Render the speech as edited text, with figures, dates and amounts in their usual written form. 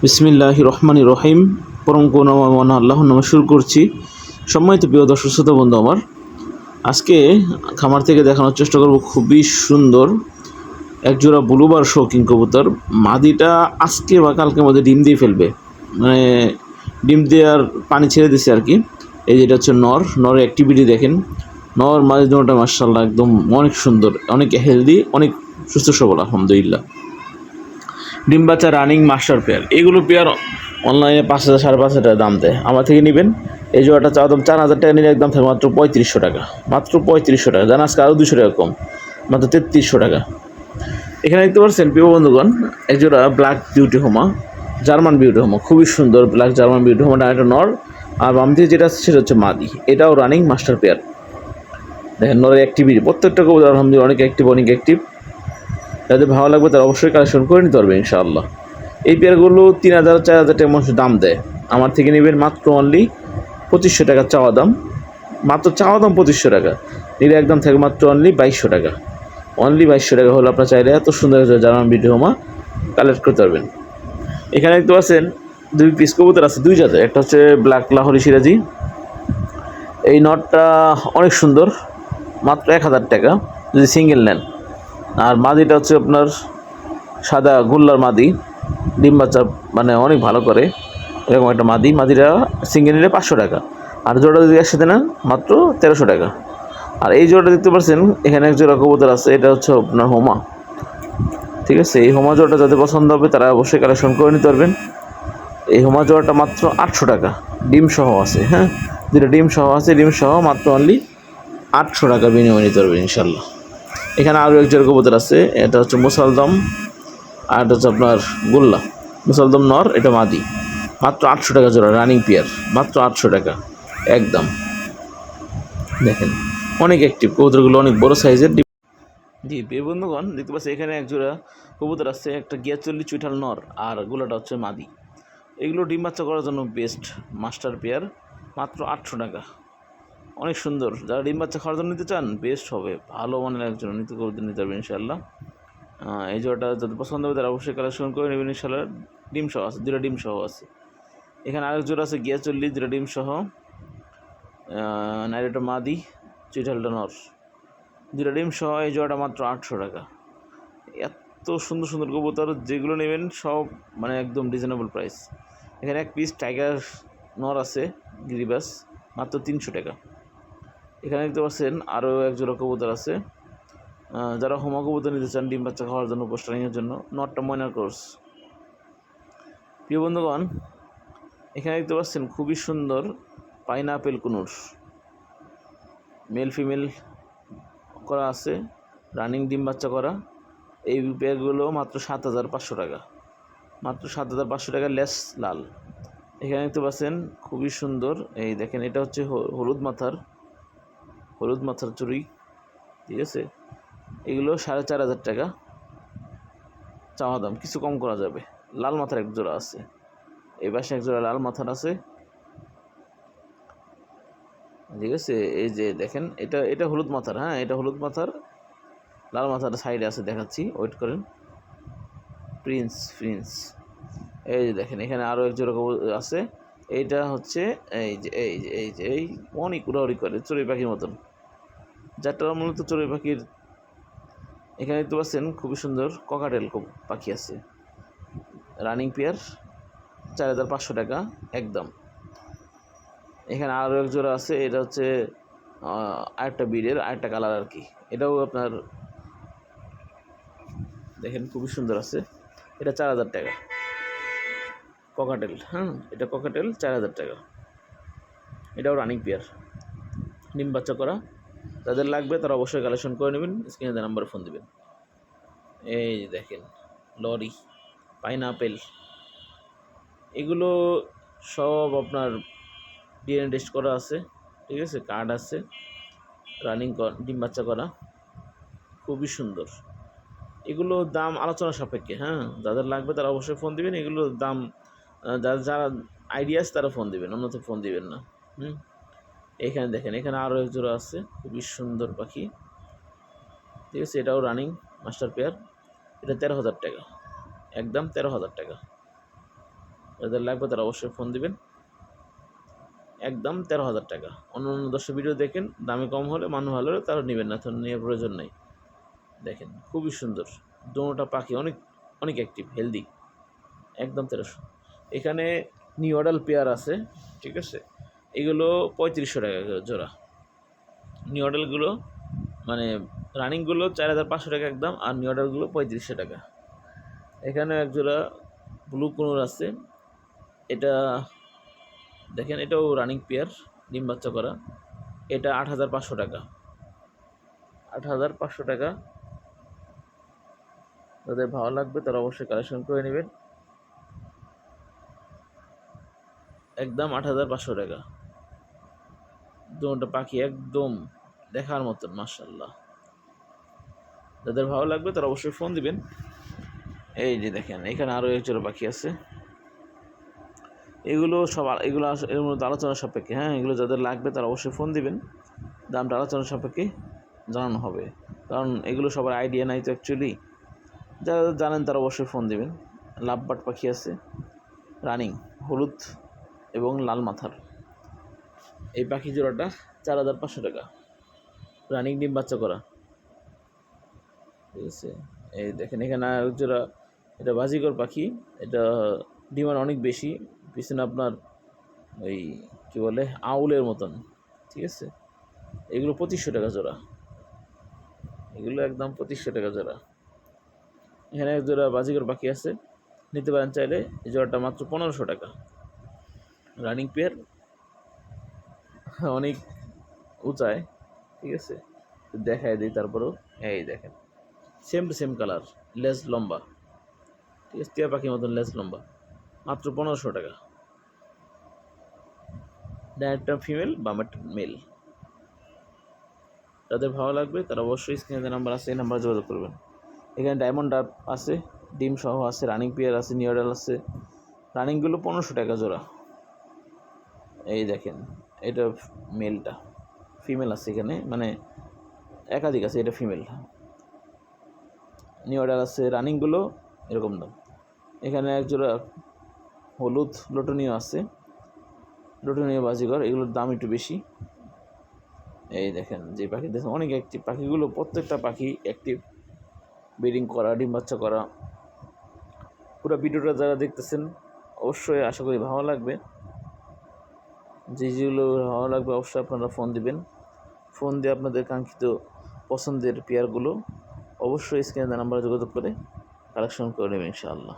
বিসমিল্লাহির রহমানির রহিম। পরম করুণাময় মহান আল্লাহর নামে শুরু করছি। সম্মানিত প্রিয় দর্শক শ্রোতা বন্ধু আমার, আজকে খামার থেকে দেখানোর চেষ্টা করব খুবই সুন্দর একজোড়া ব্লুবার শৌখিন কবুতর। মাদিটা আজকে বা কালকের মধ্যে ডিম দিয়ে ফেলবে, মানে ডিম দিয়ে আর পানি ছেড়ে দিছে আর কি। এই যেটা হচ্ছে নরের অ্যাক্টিভিটি দেখেন। নর মাদি দুটোটা মাশাআল্লাহ একদম অনেক সুন্দর, অনেক হেলদি, অনেক সুস্থ সবল আলহামদুলিল্লাহ। ডিম বাচ্চা রানিং মাস্টার পেয়ার, এগুলো পেয়ার অনলাইনে 5,000 5,500 টাকা দাম দেয়। আমার থেকে নেবেন এই জোড়াটা চাওয়া দাম 4,000 টাকা, নিলে একদম থাকে মাত্র 3500 টাকা। মাত্র 3500 টাকা, জান আজকে আরও 200 টাকা কম, মাত্র 3300 টাকা। এখানে দেখতে পাচ্ছেন প্রিয় বন্ধুগণ, এক জোড়া ব্ল্যাক বিউটি হোমা, জার্মান বিউটি হোমা, খুবই সুন্দর ব্ল্যাক জার্মান বিউটি হোমাটা একটা নর, আর বাম দিকে যেটা আছে সেটা হচ্ছে মাদি। এটাও রানিং মাস্টার পেয়ার। দেখেন নরের অ্যাক্টিভিটি, প্রত্যেকটা কবুতর আলহামদুলিল্লাহ অনেক অ্যাক্টিভ, অনেক অ্যাক্টিভ। যাদের ভালো লাগবে তারা অবশ্যই কালেকশন করে নিতে পারবে ইনশাআল্লাহ। এই পেয়ারগুলো 3,000 4,000 টাকা মানুষ দাম দেয়, আমার থেকে নেবেন মাত্র অনলি 2500 টাকা চাওয়া দাম। মাত্র চাওয়া দাম 2500 টাকা, নিলে একদম থাকে মাত্র অনলি 2200 টাকা। অনলি 2200 টাকা হলে আপনার চাইলে এত সুন্দর জার্মান বিউটি হোমা কালেক্ট করতে পারবেন। এখানে দেখতে পাচ্ছেন দুই পিস কবুতর আছে, দুই জাতের। একটা হচ্ছে ব্ল্যাক লাহোরি সিরাজি, এই নটটা অনেক সুন্দর, মাত্র 1,000 টাকা যদি সিঙ্গেল নেন। আর মাদিটা হচ্ছে আপনার সাদা গোল্লার মাদি, ডিম বাচ্চা মানে অনেক ভালো করে, এরকম একটা মাদিটা সিঙ্গেল নিলে 500 টাকা। আর জোড়া যদি একসাথে নেন মাত্র 1300 টাকা। আর এই জোড়াটা দেখতে পাচ্ছেন এখানে এক জোড়া কবুতর আছে, এটা হচ্ছে আপনার হোমা। ঠিক আছে, এই হোমা জোড়াটা যাদের পছন্দ হবে তারা অবশ্যই কালেকশন করে নিতে পারবেন। এই হোমা জোড়াটা মাত্র 800 টাকা, ডিম সহ আছে। হ্যাঁ, যেটা ডিম সহ আছে, ডিম সহ মাত্র অনলি 800 টাকা বিনিময়ে নিতে পারবেন ইনশাল্লাহ। এখানে আরও এক জোড়া কবুতর আছে, এটা হচ্ছে মুসালদম, আর এটা হচ্ছে আপনার গোল্লা। মুসালদম নর, এটা মাদি, মাত্র 800 টাকা জোড়া, রানিং পেয়ার, মাত্র 800 টাকা একদম। দেখেন অনেক অ্যাক্টিভ কবুতরগুলো, অনেক বড় সাইজের। জি প্রিয় বন্ধুগণ, দেখতে পাচ্ছি এখানে এক জোড়া কবুতর আছে, একটা গিয়াচল্লি চুইঠাল নর, আর গোলাটা হচ্ছে মাদি। এগুলো ডিম বাচ্চা করার জন্য বেস্ট মাস্টার পেয়ার, মাত্র 800 টাকা। অনেক সুন্দর, যারা ডিম বাচ্চা খাওয়ার জন্য নিতে চান বেস্ট হবে, ভালো মানের একজন নিতে পারবেন ইনশাআল্লাহ। এই জোড়াটা যদি পছন্দ হবে তারা অবশ্যই কালেকশন করে নেবেন ইনশাআল্লাহ। ডিম সহ আছে, দুটা ডিম সহ আছে। এখানে আরেক জোড়া আছে গিয়াচল্লি, দুটা ডিম সহ, নাইরেটা মাদি, চুইঠালটা নর, দুটা ডিম সহ। এই জোড়াটা মাত্র 800 টাকা। এত সুন্দর সুন্দর কবুতর, যেগুলো নেবেন সব মানে একদম রিজনেবল প্রাইস। এখানে এক পিস টাইগার নর আছে গিরিবাস, মাত্র 300 টাকা। এখানে দেখতে পাচ্ছেন আরও এক জোড়া কবুতর আছে, যারা হোমা কবুতর নিতে চান ডিম বাচ্চা খাওয়ার জন্য, পোস্টারিংয়ের জন্য, নটটা ময়নার কোর্স। প্রিয় বন্ধুগণ, এখানে দেখতে পাচ্ছেন খুবই সুন্দর পাইনাপেল কুনুর, মেল ফিমেল করা আছে, রানিং ডিম বাচ্চা করা। এই পেয়ারগুলো মাত্র 7,500 টাকা, মাত্র 7,500 টাকা, লেস লাল। এখানে দেখতে পাচ্ছেন খুবই সুন্দর, এই দেখেন এটা হচ্ছে হলুদ মাথার চুড়ি। ঠিক আছে, এগুলো 4,500 টাকা চাওয়া দাম, কিছু কম করা যাবে। লাল মাথার এক জোড়া আছে, এই পাশে এক জোড়া লাল মাথার আছে। ঠিক আছে, এই যে দেখেন এটা হলুদ মাথার, হ্যাঁ এটা হলুদ মাথার, লাল মাথার সাইডে আছে, দেখাচ্ছি, ওয়েট করেন। প্রিন্স, এই যে দেখেন এখানে আরও এক জোড়া আছে। এইটা হচ্ছে এই অনেক উড়াউড়ি করে চড়ুই পাখির মতন, যারটা মূলত চড়ুই পাখির। এখানে দেখতে পাচ্ছেন খুবই সুন্দর ককাটেল পাখি আছে, রানিং পেয়ার, 4,500 টাকা একদম। এখানে আরও এক জোড়া আছে, এটা হচ্ছে আরেকটা বিডের আরেকটা কালার আর কি। এটাও আপনার দেখেন খুবই সুন্দর আছে, এটা 4,000 টাকা ককাটেল। হ্যাঁ, এটা ককাটেল, 4,000 টাকা। এটাও রানিং পেয়ার, ডিম বাচ্চা করা। যাদের লাগবে তারা অবশ্যই কালেকশন করে নেবেন, স্ক্রিনে দেওয়া নাম্বারে ফোন দেবেন। এই দেখেন লরি, পাইনাপেল, এগুলো সব আপনার ডিএনএ টেস্ট করা আছে। ঠিক আছে, কার্ড আছে, রানিং ডিম বাচ্চা করা, খুবই সুন্দর। এগুলো দাম আলোচনা সাপেক্ষে। হ্যাঁ, যাদের লাগবে তারা অবশ্যই ফোন দিবেন। এগুলোর দাম যারা আইডিয়া আছে তারা ফোন দিবেন, অন্যথা ফোন দিবেন না। এখানে দেখেন এখানে আরও এক জোড়া আছে, খুবই সুন্দর পাখি। ঠিক আছে, এটাও রানিং মাস্টার পেয়ার, এটা 13,000 টাকা একদম, 13,000 টাকা। যাদের লাগবে তারা অবশ্যই ফোন দিবেন। একদম 13,000 টাকা। অন্য অন্য 10 ভিডিও দেখেন, দামে কম হলে মানুষ ভালো হলে তারা নেবেন না, তো নেওয়ার প্রয়োজন নেই। দেখেন খুবই সুন্দর, দোনোটা পাখি অনেক অনেক অ্যাক্টিভ, হেলদি। একদম 1300। এখানে নিউ অডাল পেয়ার আছে, ঠিক আছে, এগুলো 3500 টাকা জোড়া। নিউ অডালগুলো মানে রানিংগুলো 4500 টাকা একদম, আর নিউ অডালগুলো 3500 টাকা। এখানে এক জোড়া ব্লু কোনোর আছে, এটা দেখেন, এটাও রানিং পেয়ার, ডিম বাচ্চা করা। এটা 8500 টাকা, 8500 টাকা। যাদের ভালো লাগবে তারা অবশ্যই কালেকশন করে নেবেন। একদম 8500 টাকা। দুটো পাখি একদম দেখার মতন, মাশাআল্লাহ। যাদের ভালো লাগবে তারা অবশ্যই ফোন দিবেন। এই যে দেখেন, এখানে আরও এক জোড়া পাখি আছে। এগুলো সব এর মধ্যে আলোচনা সাপেক্ষে, হ্যাঁ, এগুলো যাদের লাগবে তারা অবশ্যই ফোন দিবেন। দামটা আলোচনা সাপেক্ষে জানানো হবে, কারণ এগুলো সবার আইডিয়া নাই তো অ্যাকচুয়ালি। যারা জানেন তারা অবশ্যই ফোন দিবেন। লাভবার্ড পাখি আছে রানিং, হলুদ এবং লাল মাথার। এই পাখি জোড়াটা 4500 টাকা, রানিং ডিম বাচ্চা করা, ঠিক আছে। এই দেখেন এখানে আর জোড়া, এটা বাজিকর পাখি, এটা ডিমান্ড অনেক বেশি, পিছনে আপনার ওই কী বলে আউলের মতন, ঠিক আছে। এগুলো 2500 টাকা জোড়া, এগুলো একদম 2500 টাকা জোড়া। এখানে এক জোড়া বাজিকর পাখি আছে, নিতে পারেন চাইলে। এই জোড়াটা মাত্র 1500 টাকা, রানিং পেয়ার, অনেক উঁচায়, ঠিক আছে। দেখায় দিই তারপরেও। এই দেখেন সেম টু সেম কালার, লেজ লম্বা, ঠিক আছে, টিয়া পাখির মতন লেজ লম্বা, মাত্র 1500 টাকা। ডাইরেক্টটা ফিমেল, বামেরটা মেল। যাদের ভালো লাগবে তারা অবশ্যই স্ক্রিনে যে নাম্বার আছে এই নাম্বারে যোগাযোগ করবেন। এখানে ডায়মন্ড ডাব আছে, ডিম সহ আছে, রানিং পেয়ার আছে, নিউডাল আছে। রানিংগুলো 1500 টাকা জোড়া। এই দেখেন এটা মেলটা, ফিমেল আছে এখানে, মানে একাধিক আছে, এটা ফিমেল। নিউডাল আছে, রানিংগুলো এরকম দাম। এখানে এক জোড়া হলুদ লোটনীয় আছে, লোটনীয় বাজিঘর, এগুলোর দাম একটু বেশি। এই দেখেন যে পাখি দেখেন অনেক অ্যাক্টিভ পাখিগুলো, প্রত্যেকটা পাখি অ্যাক্টিভ, ব্রিডিং করা, ডিম বাচ্চা করা। পুরো ভিডিওটা যারা দেখতেছেন অবশ্যই আশা করি ভালো লাগবে। যেগুলো ভালো লাগবে অবশ্যই আপনারা ফোন দিবেন। ফোন দিয়ে আপনাদের কাঙ্ক্ষিত পছন্দের পেয়ারগুলো অবশ্যই স্ক্রিনে নাম্বারে যোগাযোগ করে কালেকশন করে নেবেন ইনশাআল্লাহ।